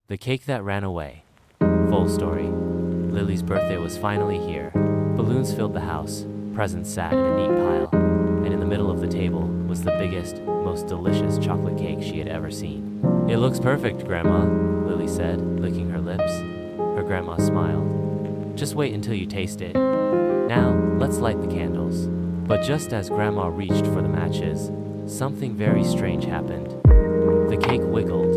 The Cake That Ran Away. Full story. Lily's birthday was finally here. Balloons filled the house, presents sat in a neat pile, and in the middle of the table was the biggest, most delicious chocolate cake she had ever seen. "It looks perfect, Grandma," Lily said, licking her lips. Her grandma smiled. "Just wait until you taste it. Now, let's light the candles." But just as Grandma reached for the matches, something very strange happened. The cake wiggled.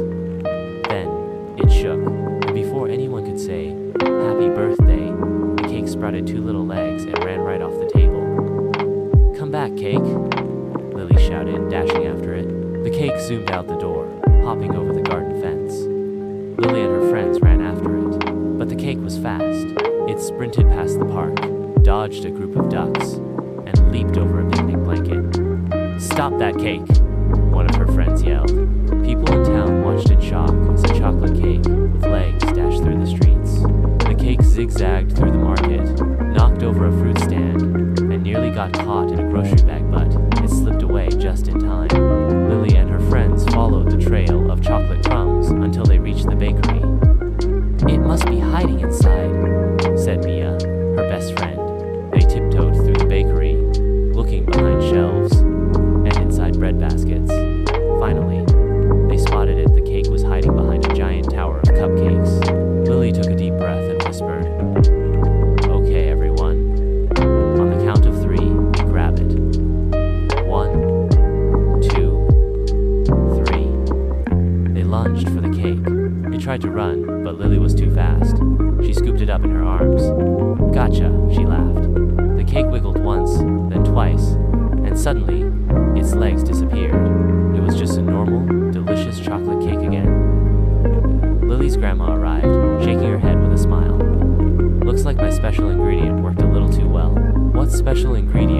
Then, it shook, and before anyone could say, "Happy birthday," the cake sprouted two little legs and ran right off the table. "Come back, cake," Lily shouted, dashing after it. The cake zoomed out the door, hopping over the garden fence. Lily and her friends ran after it, but the cake was fast. It sprinted past the park, dodged a group of ducks, and leaped over a picnic blanket. "Stop that cake!" one of her friends yelled. People in town watched in shock as a chocolate cake with legs dashed through the streets. The cake zigzagged through the market, knocked over a fruit stand, and nearly got caught in a grocery bag, but it slipped away just in time. Lily and her friends followed the trail of chocolate crumbs until they reached the bakery. "It must be hiding inside," said Mia, her best friend. They tiptoed through the bakery, looking behind shelves and inside bread baskets. Finally, they spotted it. The cake was hiding behind a giant tower of cupcakes. Lily took a deep breath and whispered, "Okay, everyone. On the count of three, we grab it. 1, 2, 3. They lunged for the cake. They tried to run, but Lily was too fast. She scooped it up in her arms. "Gotcha," she laughed. The cake wiggled once, then twice, and suddenly, its legs disappeared. It was just a normal, delicious chocolate cake again. Lily's grandma arrived, shaking her head with a smile. "Looks like my special ingredient worked a little too well." "What special ingredient?"